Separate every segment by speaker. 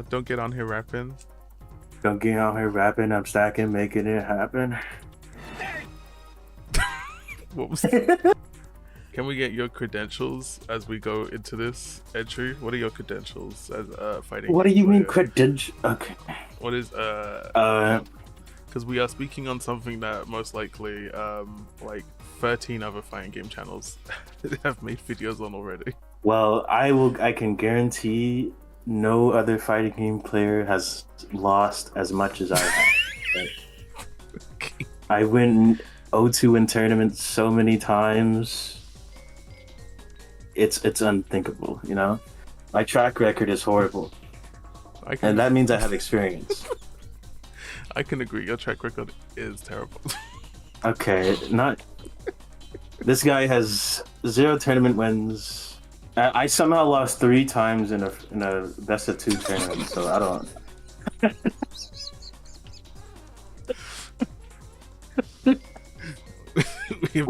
Speaker 1: don't get on here rapping.
Speaker 2: Don't get on here rapping. I'm stacking, making it happen.
Speaker 1: What was? Can we get your credentials as we go into this entry? What are your credentials as fighting?
Speaker 2: What do you mean credential? Okay.
Speaker 1: What is because we are speaking on something that most likely like 13 other fighting game channels have made videos on already.
Speaker 2: Well, I can guarantee no other fighting game player has lost as much as I have.
Speaker 1: Okay.
Speaker 2: I win 0-2 in tournaments so many times. It's unthinkable, you know? My track record is horrible. And that means I have experience.
Speaker 1: I can agree, your track record is terrible.
Speaker 2: Okay, not... This guy has 0 tournament wins. I somehow lost 3 times in a best of 2 tournament, so I don't...
Speaker 1: We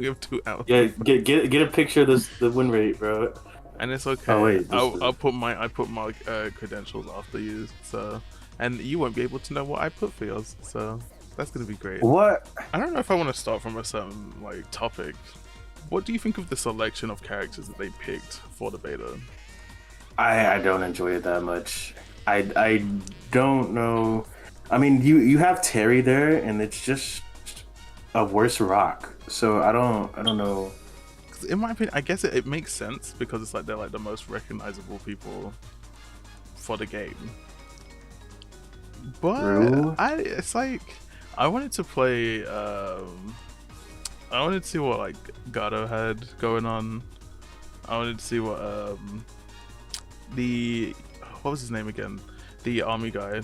Speaker 1: have 2 out.
Speaker 2: Yeah, get a picture of the win rate, bro.
Speaker 1: And it's okay.
Speaker 2: Oh wait,
Speaker 1: I put my credentials after you, so and you won't be able to know what I put for yours. So that's gonna be great.
Speaker 2: What?
Speaker 1: I don't know if I want to start from a certain like topic. What do you think of the selection of characters that they picked for the beta?
Speaker 2: I don't enjoy it that much. I don't know. I mean, you have Terry there, and it's just a worse rock. So I don't know.
Speaker 1: In my opinion, I guess it makes sense because it's like they're like the most recognizable people for the game. But it's like I wanted to play. I wanted to see what like Gato had going on. I wanted to see what what was his name again? The army guy.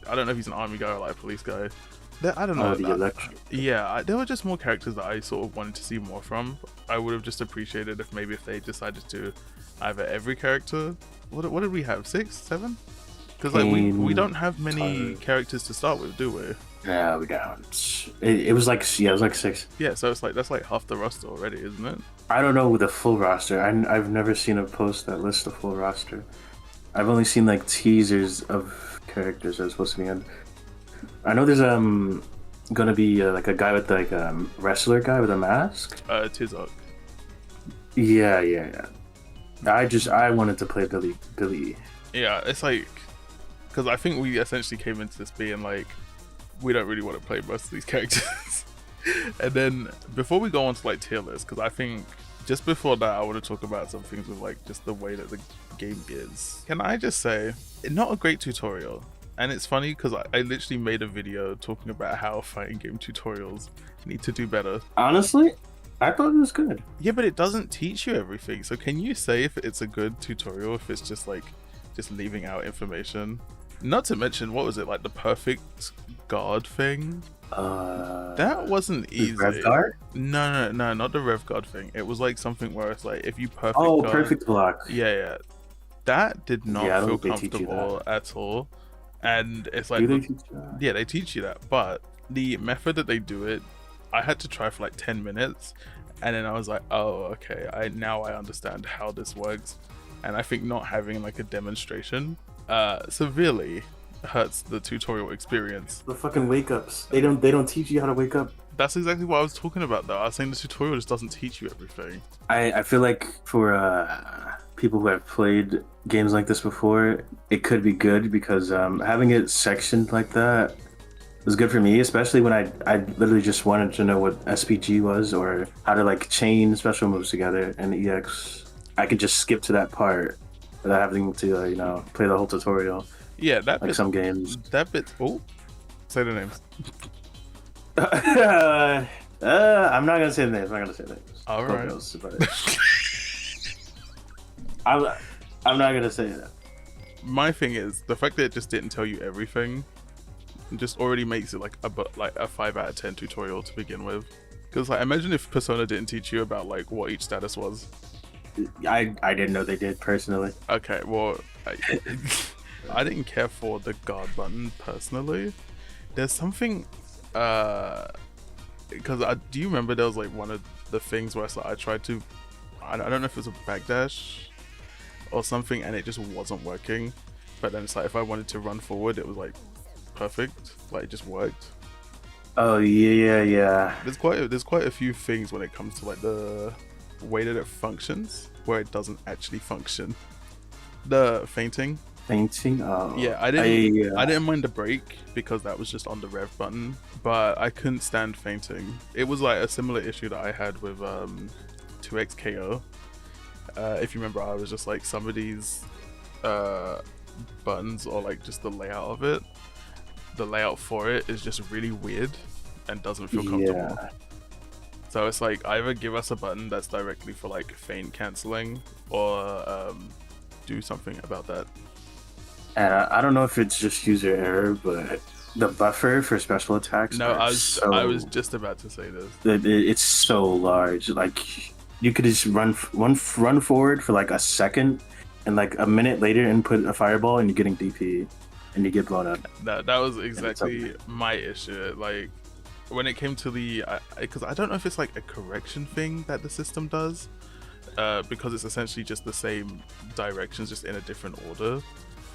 Speaker 1: I don't know if he's an army guy or like a police guy. I don't know. There were just more characters that I sort of wanted to see more from. I would have just appreciated if maybe if they decided to either every character. What did we have? 6, 7? Because like we don't have many characters to start with, do we?
Speaker 2: Yeah, we don't. It was like 6.
Speaker 1: Yeah, so it's like that's like half the roster already, isn't it?
Speaker 2: I don't know the full roster. I've never seen a post that lists the full roster. I've only seen like teasers of characters that are supposed to be in. I know there's gonna be like a guy with like wrestler guy with a mask.
Speaker 1: Tizok.
Speaker 2: Yeah. I wanted to play Billy.
Speaker 1: Yeah, it's like because I think we essentially came into this being like we don't really want to play most of these characters. And then before we go on to like tier lists, because I think just before that I want to talk about some things with like just the way that the game is. Can I just say, not a great tutorial. And it's funny because I literally made a video talking about how fighting game tutorials need to do better.
Speaker 2: Honestly, I thought it was good.
Speaker 1: Yeah, but it doesn't teach you everything. So can you say if it's a good tutorial if it's just like just leaving out information? Not to mention, what was it, like the perfect guard thing? That wasn't easy.
Speaker 2: Rev guard?
Speaker 1: No, not the rev guard thing. It was like something where it's like if you perfect
Speaker 2: guard,
Speaker 1: perfect
Speaker 2: block.
Speaker 1: Yeah. That did not feel comfortable at all. And it's like, yeah, they teach you that, but the method that they do it, I had to try for like 10 minutes, and then I was like, oh, okay, now I understand how this works. And I think not having like a demonstration severely hurts the tutorial experience.
Speaker 2: The fucking wake ups. They don't teach you how to wake up.
Speaker 1: That's exactly what I was talking about though. I was saying the tutorial just doesn't teach you everything.
Speaker 2: I feel like for people who have played games like this before, it could be good because having it sectioned like that was good for me, especially when I literally just wanted to know what SPG was or how to like chain special moves together in EX. I could just skip to that part without having to play the whole tutorial.
Speaker 1: Yeah, that
Speaker 2: like
Speaker 1: bit,
Speaker 2: some games.
Speaker 1: That bit. Oh, say the names.
Speaker 2: I'm not gonna say the names.
Speaker 1: All right.
Speaker 2: I'm not gonna say that.
Speaker 1: My thing is the fact that it just didn't tell you everything just already makes it like a 5 out of 10 tutorial to begin with. Because like imagine if Persona didn't teach you about like what each status was.
Speaker 2: I didn't know they did personally.
Speaker 1: Okay, well I didn't care for the guard button personally. There's something because do you remember there was like one of the things where I tried to I don't know if it was a backdash or something and it just wasn't working. but then it's like if I wanted to run forward, it was like perfect, like it just worked.
Speaker 2: Oh yeah.
Speaker 1: There's quite a few things when it comes to like the way that it functions where it doesn't actually function. The fainting.
Speaker 2: Fainting. Oh.
Speaker 1: Yeah, I didn't mind the break because that was just on the rev button, but I couldn't stand fainting. It was like a similar issue that I had with 2x KO. If you remember, I was just like some of these buttons or like just the layout of it, the layout for it is just really weird and doesn't feel comfortable.
Speaker 2: Yeah.
Speaker 1: So it's like either give us a button that's directly for like feint cancelling or do something about that.
Speaker 2: And I don't know if it's just user error, but the buffer for special attacks.
Speaker 1: No, I was just about to say this.
Speaker 2: It's so large. Like you could just run forward for like a second, and like a minute later input a fireball, and you're getting DP, and you get blown up.
Speaker 1: That was exactly my issue. Like when it came to the, because I don't know if it's like a correction thing that the system does, because it's essentially just the same directions, just in a different order.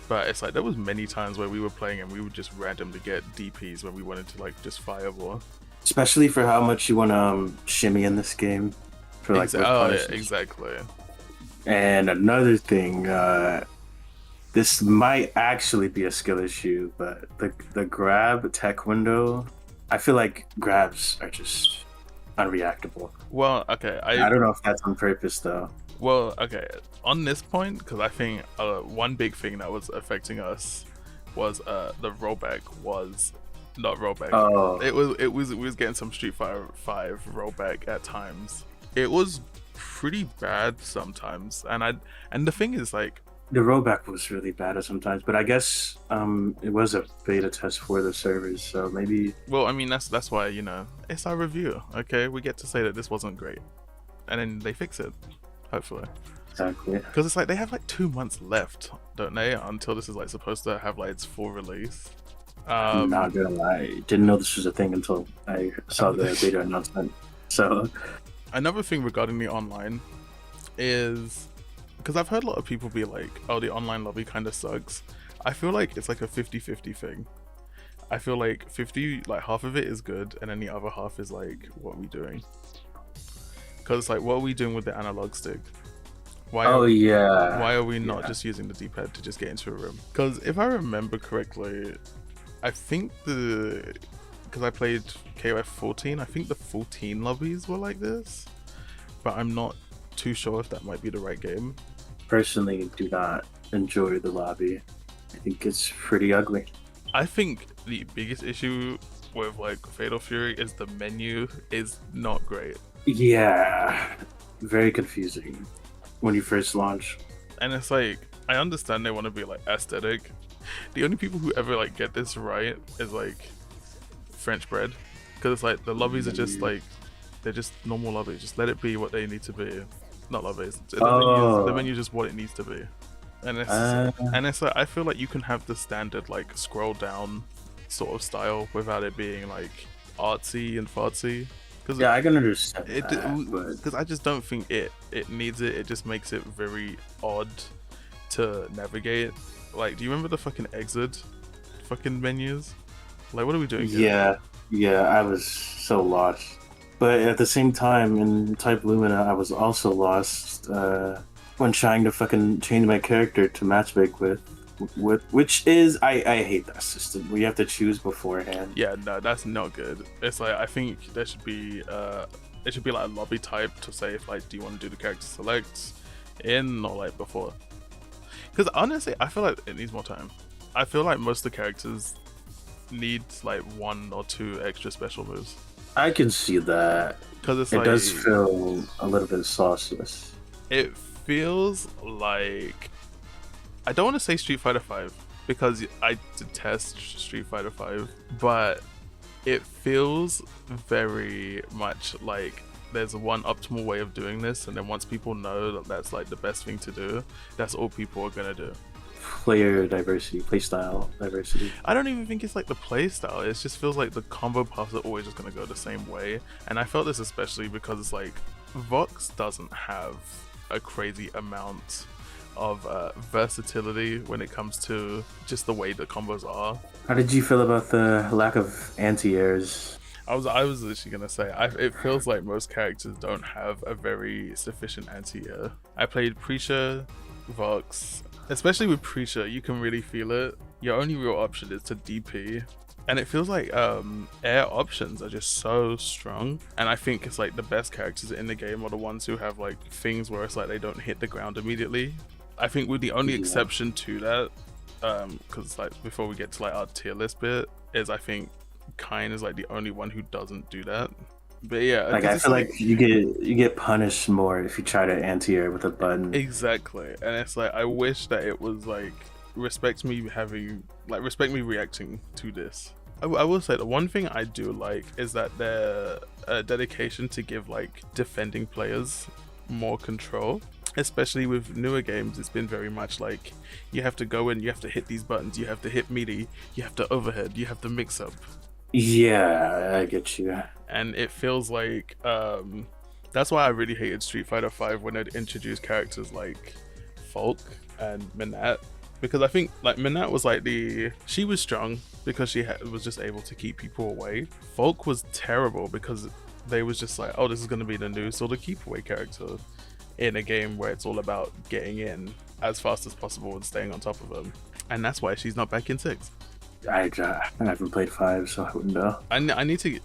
Speaker 1: But it's like there was many times where we were playing and we would just randomly get DPs when we wanted to like just fireball.
Speaker 2: Especially for how much you want to shimmy in this game. For like
Speaker 1: yeah, exactly.
Speaker 2: And another thing, this might actually be a skill issue, but the grab tech window, I feel like grabs are just unreactable.
Speaker 1: Well, okay,
Speaker 2: I don't know if that's on purpose though.
Speaker 1: Well, okay, on this point, because I think one big thing that was affecting us was the rollback was not rollback.
Speaker 2: Oh.
Speaker 1: It was we was getting some Street Fighter 5 rollback at times. It was pretty bad sometimes, and the thing is like
Speaker 2: the rollback was really bad sometimes, but I guess it was a beta test for the servers, so maybe.
Speaker 1: Well, I mean that's why, you know, it's our review. Okay, we get to say that this wasn't great, and then they fix it. Hopefully.
Speaker 2: Exactly.
Speaker 1: Because it's like they have like 2 months left, don't they? Until this is like supposed to have like its full release.
Speaker 2: I'm not gonna lie, didn't know this was a thing until I saw the beta announcement. So
Speaker 1: another thing regarding the online is because I've heard a lot of people be like, oh, the online lobby kind of sucks. I feel like it's like a 50-50 thing. I feel like 50, like half of it is good, and then the other half is like, what are we doing? Because it's like, what are we doing with the analog stick? Why are we not just using the D-pad to just get into a room? Because if I remember correctly, I think because I played KOF 14, I think the 14 lobbies were like this, but I'm not too sure if that might be the right game.
Speaker 2: Personally, do not enjoy the lobby. I think it's pretty ugly.
Speaker 1: I think the biggest issue with like Fatal Fury is the menu is not great.
Speaker 2: Yeah, very confusing when you first launch.
Speaker 1: And it's like, I understand they want to be like aesthetic. The only people who ever like get this right is like French bread, because it's like the lobbies are just like, they're just normal lobbies. Just let it be what they need to be. Not lobbies. The menu is just what it needs to be. And it's like, I feel like you can have the standard like scroll down sort of style without it being like artsy and fartsy.
Speaker 2: Yeah, I can understand
Speaker 1: because I just don't think it needs it. It just makes it very odd to navigate. Like, do you remember the fucking exit fucking menus? Like, what are we doing here?
Speaker 2: Yeah, I was so lost. But at the same time, in Type Lumina, I was also lost when trying to fucking change my character to matchmake with which is I hate that system where you have to choose beforehand.
Speaker 1: Yeah, no, that's not good. It's like, I think there should be it should be like a lobby type to say if like, do you want to do the character select in or like before? Because honestly, I feel like it needs more time. I feel like most of the characters need like 1 or 2 extra special moves.
Speaker 2: I can see that,
Speaker 1: because
Speaker 2: it does feel a little bit sauceless.
Speaker 1: It feels like, I don't want to say Street Fighter 5 because I detest Street Fighter 5, but it feels very much like there's one optimal way of doing this, and then once people know that that's like the best thing to do, that's all people are gonna do.
Speaker 2: Player diversity, playstyle diversity.
Speaker 1: I don't even think it's like the playstyle. It just feels like the combo paths are always just gonna go the same way, and I felt this especially because it's like Vox doesn't have a crazy amount of versatility when it comes to just the way the combos are.
Speaker 2: How did you feel about the lack of anti-airs?
Speaker 1: I was literally gonna say, it feels like most characters don't have a very sufficient anti-air. I played Preacher, Vox, especially with Preacher, you can really feel it. Your only real option is to DP, and it feels like air options are just so strong. And I think it's like the best characters in the game are the ones who have like things where it's like they don't hit the ground immediately. I think with the only exception to that, because like before we get to like our tier list bit, is I think Kine is like the only one who doesn't do that. But yeah,
Speaker 2: Like I feel like you get punished more if you try to anti-air with a button.
Speaker 1: Exactly, and it's like I wish that it was like respect me reacting to this. I will say the one thing I do like is that their dedication to give like defending players more control. Especially with newer games, it's been very much like you have to go in, you have to hit these buttons, you have to hit melee, you have to overhead, you have to mix up.
Speaker 2: Yeah, I get you.
Speaker 1: And it feels like that's why I really hated Street Fighter V when they'd introduce characters like Folk and Minette, because I think like Minette was like she was strong because she was just able to keep people away. Folk was terrible because they was just like, oh, this is going to be the new sort of keep away character in a game where it's all about getting in as fast as possible and staying on top of them. And that's why she's not back in 6.
Speaker 2: I haven't played 5, so I wouldn't know.
Speaker 1: I need to.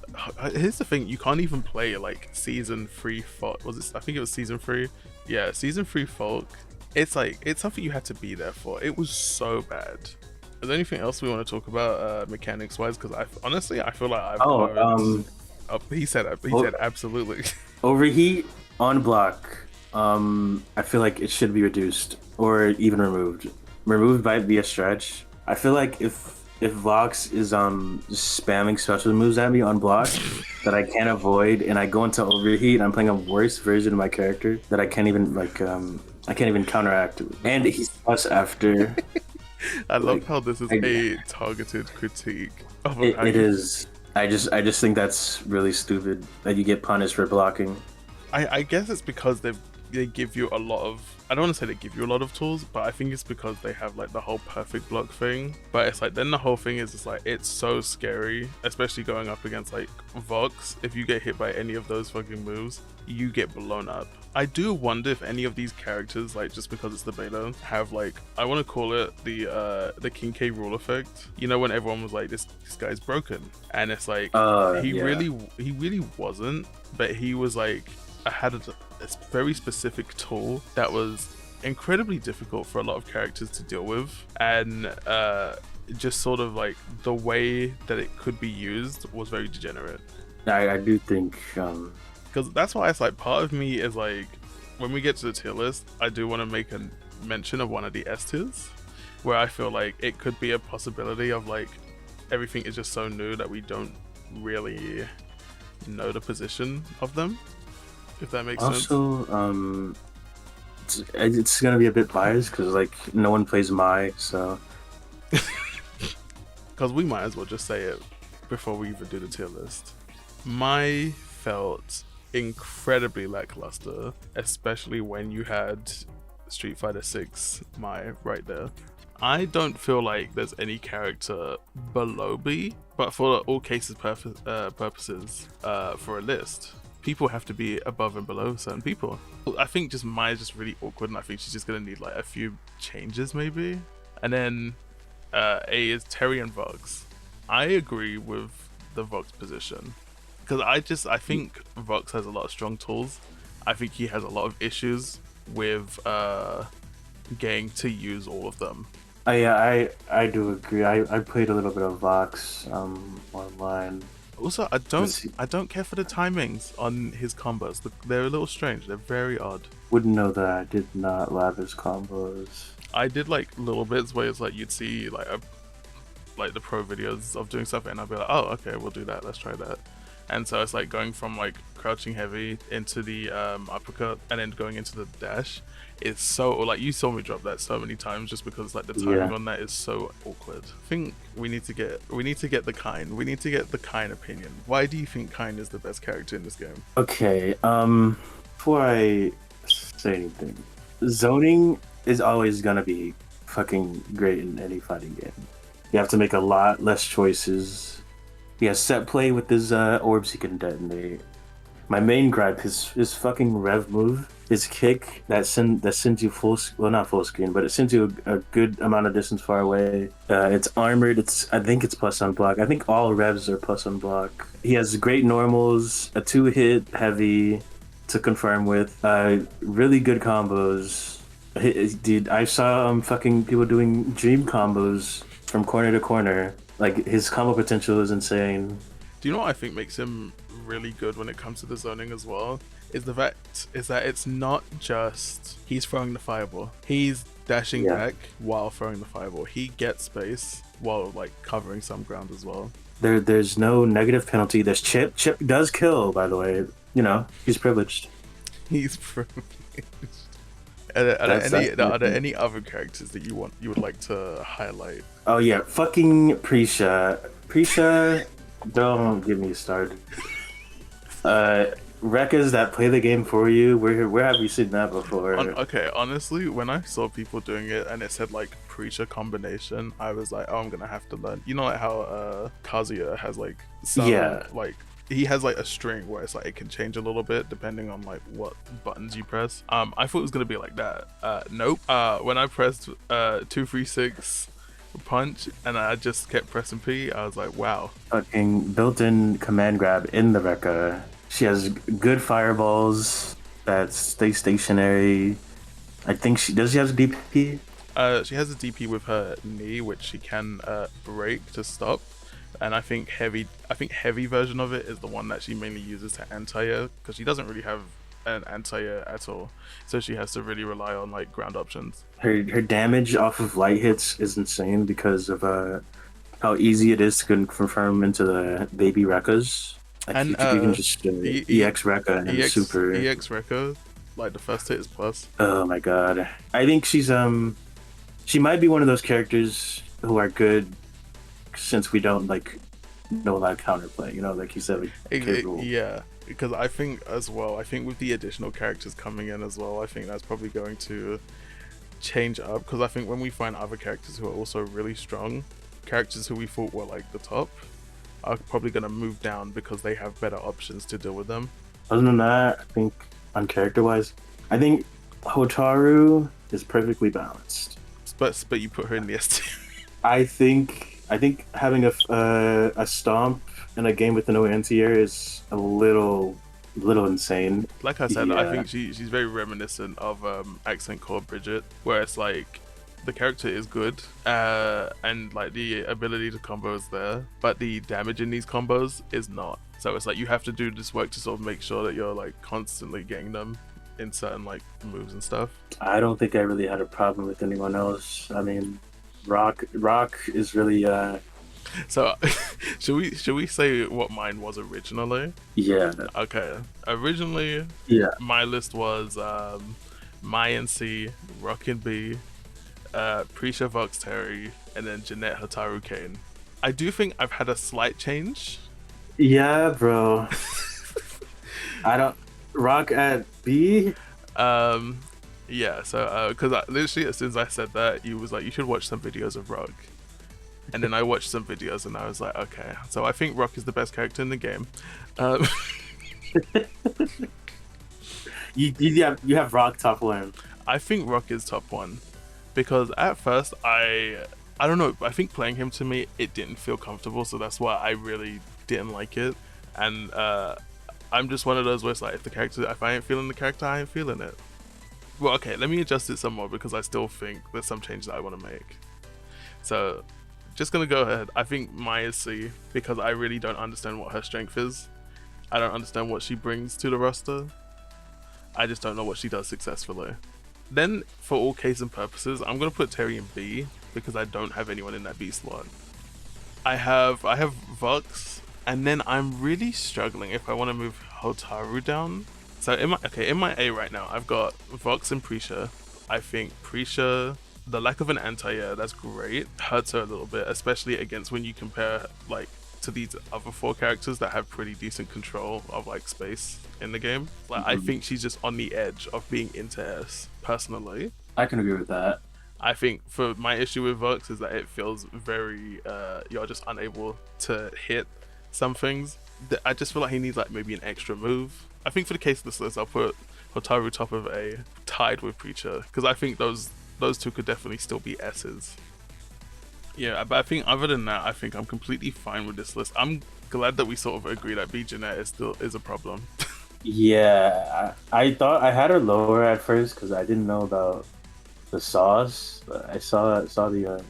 Speaker 1: Here's the thing: you can't even play like season 3 Folk. I think it was season 3. Yeah, season 3 Folk. It's like it's something you had to be there for. It was so bad. Is there anything else we want to talk about mechanics wise? Because honestly I feel like he said absolutely.
Speaker 2: Overheat on block. I feel like it should be reduced or even removed. Removed might be a stretch. I feel like if Vox is spamming special moves at me on block that I can't avoid, and I go into overheat, I'm playing a worse version of my character that I can't even counteract. And he's plus after.
Speaker 1: I love how this is a targeted critique.
Speaker 2: It is. I just think that's really stupid that you get punished for blocking.
Speaker 1: I guess it's because they give you a lot of, I don't want to say they give you a lot of tools, but I think it's because they have like the whole perfect block thing. But it's like then the whole thing is just like it's so scary, especially going up against like Vox. If you get hit by any of those fucking moves, you get blown up. I do wonder if any of these characters, like just because it's the beta, have like, I want to call it the King K rule effect. You know, when everyone was like, this guy's broken, and it's like he really wasn't, but he was like, I had a very specific tool that was incredibly difficult for a lot of characters to deal with, and just sort of like the way that it could be used was very degenerate.
Speaker 2: I do think
Speaker 1: because that's why it's like part of me is like, when we get to the tier list, I do want to make a mention of one of the S tiers where I feel like it could be a possibility of like everything is just so new that we don't really know the position of them, if that makes sense.
Speaker 2: Also, it's gonna be a bit biased because like no one plays Mai, so
Speaker 1: because we might as well just say it before we even do the tier list. Mai felt incredibly lackluster, especially when you had Street Fighter 6 Mai right there. I don't feel like there's any character below B, but for all cases purposes, for a list, people have to be above and below certain people. I think just Mai is just really awkward, and I think she's just gonna need like a few changes maybe. And then A is Ntry and Vox. I agree with the Vox position because I think Vox has a lot of strong tools. I think he has a lot of issues with getting to use all of them.
Speaker 2: I do agree. I played a little bit of Vox online.
Speaker 1: Also, I don't care for the timings on his combos. They're a little strange. They're very odd.
Speaker 2: Wouldn't know that. I did not love his combos.
Speaker 1: I did like little bits where it's like you'd see like the pro videos of doing stuff, and I'd be like, oh, okay, we'll do that. Let's try that. And so it's like going from like crouching heavy into the uppercut and then going into the dash. It's so, like, you saw me drop that so many times just because like the timing on that is so awkward. I think we need to get the Kine. We need to get the Kine opinion. Why do you think Kine is the best character in this game?
Speaker 2: Okay, before I say anything, zoning is always gonna be fucking great in any fighting game. You have to make a lot less choices. He has set play with his orbs he can detonate. My main gripe is his fucking rev move, his kick that sends you well, not full screen, but it sends you a good amount of distance far away. It's armored. I think it's plus on block. I think all revs are plus on block. He has great normals, a 2-hit heavy to confirm with, really good combos. Dude, I saw fucking people doing dream combos from corner to corner. Like his combo potential is insane.
Speaker 1: Do you know what I think makes him really good when it comes to the zoning as well? Is that it's not just he's throwing the fireball. He's dashing back while throwing the fireball. He gets space while like covering some ground as well.
Speaker 2: There's no negative penalty. There's Chip. Chip does kill, by the way. You know, he's privileged.
Speaker 1: He's privileged. Are there any other characters that you would like to highlight?
Speaker 2: Oh yeah, fucking Prisha. Prisha, don't get me started. Rekkas that play the game for you. Where have you seen that before?
Speaker 1: Okay, honestly, when I saw people doing it and it said like Prisha combination, I was like, oh, I'm gonna have to learn. You know, like how Kazuya has like some like. He has like a string where it's like it can change a little bit depending on like what buttons you press. I thought it was gonna be like that. Nope. When I pressed 236 punch and I just kept pressing P, I was like, wow.
Speaker 2: Fucking built-in command grab in the Rekka. She has good fireballs that stay stationary. I think she have a DP.
Speaker 1: She has a DP with her knee, which she can break to stop. And I think heavy version of it is the one that she mainly uses to anti-air, because she doesn't really have an anti-air at all, so she has to really rely on like ground options.
Speaker 2: Her damage off of light hits is insane because of how easy it is to confirm into the baby Rekkas. Like,
Speaker 1: And
Speaker 2: you can just EX Rekka and super
Speaker 1: EX Rekka, like the first hit is plus.
Speaker 2: Oh my god, I think she might be one of those characters who are good since we don't like know a lot of counterplay, you know, like you said,
Speaker 1: yeah, because I think with the additional characters coming in as well, I think that's probably going to change up, because I think when we find other characters who are also really strong, characters who we thought were like the top are probably going to move down because they have better options to deal with them.
Speaker 2: Other than that, I think on character wise, I think Hotaru is perfectly balanced,
Speaker 1: but you put her in the S tier.
Speaker 2: I think having a stomp in a game with no anti-air is a little insane.
Speaker 1: Like I said, I think she's very reminiscent of Accent Core Bridget, where it's like the character is good and like the ability to combo is there, but the damage in these combos is not. So it's like you have to do this work to sort of make sure that you're like constantly getting them in certain like moves and stuff.
Speaker 2: I don't think I really had a problem with anyone else. I mean, Rock is really
Speaker 1: So should we say what mine was originally?
Speaker 2: Yeah.
Speaker 1: Okay. Originally, my list was Mai NC, Rockin' B, Prisha Vox Terry, and then Jeanette Hotaru Kane. I do think I've had a slight change.
Speaker 2: Yeah, bro. I don't Rock at B.
Speaker 1: Yeah, so because literally as soon as I said that, you was like, you should watch some videos of Rock, and then I watched some videos and I was like, okay, so I think Rock is the best character in the game.
Speaker 2: You have Rock top 1.
Speaker 1: I think Rock is top 1 because at first I don't know, I think playing him, to me it didn't feel comfortable, so that's why I really didn't like it. And I'm just one of those where it's like, if I ain't feeling the character, I ain't feeling it. Well, okay, let me adjust it some more because I still think there's some changes that I want to make. So, just gonna go ahead. I think Maya C, because I really don't understand what her strength is. I don't understand what she brings to the roster. I just don't know what she does successfully. Then, for all case and purposes, I'm gonna put Terry in B because I don't have anyone in that B slot. I have Vox, and then I'm really struggling if I want to move Hotaru down. So in my A right now, I've got Vox and Prisha. I think Prisha, the lack of an anti-air, that's great, hurts her a little bit, especially against when you compare like to these other 4 characters that have pretty decent control of like space in the game. Like I think she's just on the edge of being into S personally.
Speaker 2: I can agree with that.
Speaker 1: I think for my issue with Vox is that it feels very you're just unable to hit some things. I just feel like he needs like maybe an extra move. I think for the case of this list, I'll put Hotaru top of A, tied with Preacher, because I think those two could definitely still be S's. Yeah, but I think other than that, I think I'm completely fine with this list. I'm glad that we sort of agree that B Jeanette is still is a problem.
Speaker 2: Yeah, I thought I had her lower at first because I didn't know about the sauce. But I saw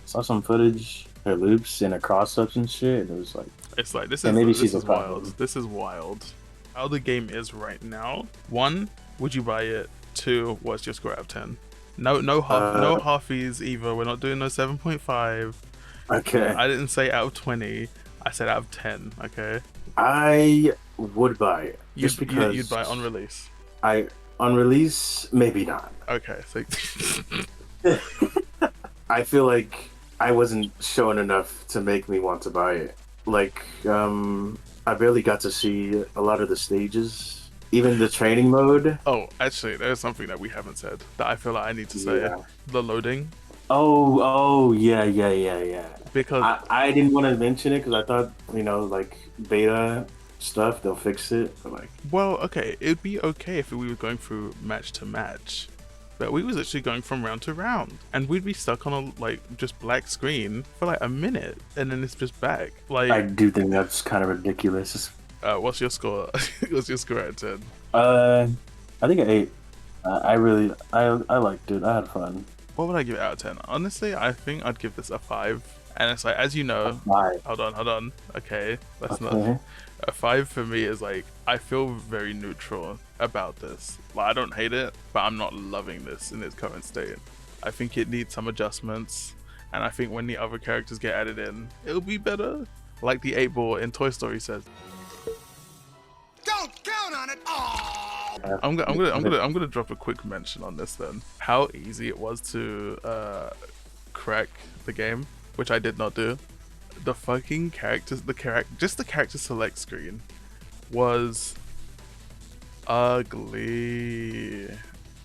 Speaker 2: some footage, her loops and her cross ups and shit. And it was like,
Speaker 1: It's like
Speaker 2: and maybe she's a problem.
Speaker 1: wild. This is wild. How the game is right now. 1, would you buy it? 2, what's your score out of 10? No halfies either. We're not doing no 7.5.
Speaker 2: Okay.
Speaker 1: I didn't say out of 20. I said out of 10. Okay.
Speaker 2: I would buy it just because
Speaker 1: you'd buy it on release.
Speaker 2: On release, maybe not.
Speaker 1: Okay, so
Speaker 2: I feel like I wasn't shown enough to make me want to buy it. Like, I barely got to see a lot of the stages, even the training mode.
Speaker 1: oh, actually, there's something that we haven't said that I feel like I need to say.
Speaker 2: Yeah.
Speaker 1: The loading.
Speaker 2: Oh, yeah.
Speaker 1: Because
Speaker 2: I didn't want to mention it because I thought, like beta stuff, they'll fix it. But like,
Speaker 1: well, okay, it'd be okay if we were going through match to match, but we was actually going from round to round, and we'd be stuck on a like just black screen for like a minute, and then it's just back. Like,
Speaker 2: I do think that's kind of ridiculous.
Speaker 1: what's your score? What's your score out of 10?
Speaker 2: I think an 8. I liked it. I had fun.
Speaker 1: What would I give it out of 10? Honestly, I think I'd give this a 5. And it's like, as you know,
Speaker 2: 5.
Speaker 1: hold on. Okay, that's
Speaker 2: Okay.
Speaker 1: not a 5 for me. Is like, I feel very neutral about this. Like, I don't hate it, but I'm not loving this in its current state. I think it needs some adjustments, and I think when the other characters get added in, it'll be better. Like the 8-ball in Toy Story says.
Speaker 3: Don't count on it. Oh.
Speaker 1: I'm gonna drop a quick mention on this then. How easy it was to crack the game, which I did not do. The fucking characters, the character select screen was ugly,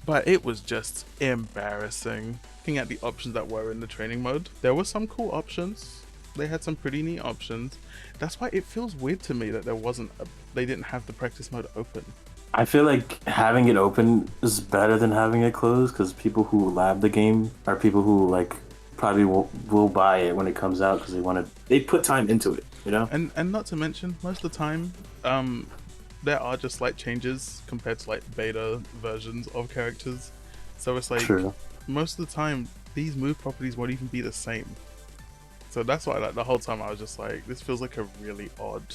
Speaker 1: but it was just embarrassing. Looking at the options that were in the training mode, there were some cool options. They had some pretty neat options. That's why it feels weird to me that they didn't have the practice mode open.
Speaker 2: I feel like having it open is better than having it closed because people who lab the game are people who like probably will buy it when it comes out because they put time into it, you know.
Speaker 1: And not to mention, most of the time, there are just slight changes compared to like beta versions of characters. So it's like
Speaker 2: True.
Speaker 1: most of the time these move properties won't even be the same. So that's why like the whole time I was just like, this feels like a really odd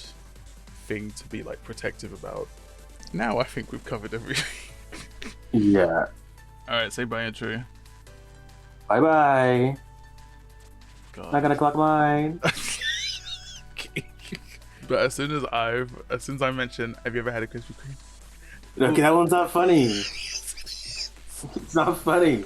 Speaker 1: thing to be like protective about. Now I think we've covered everything.
Speaker 2: Yeah.
Speaker 1: Alright, say bye, Ntry.
Speaker 2: Bye bye.
Speaker 1: God.
Speaker 2: I gotta clock mine.
Speaker 1: But as soon as I mention, have you ever had a Krispy Kreme?
Speaker 2: Okay, that one's not funny. It's not funny.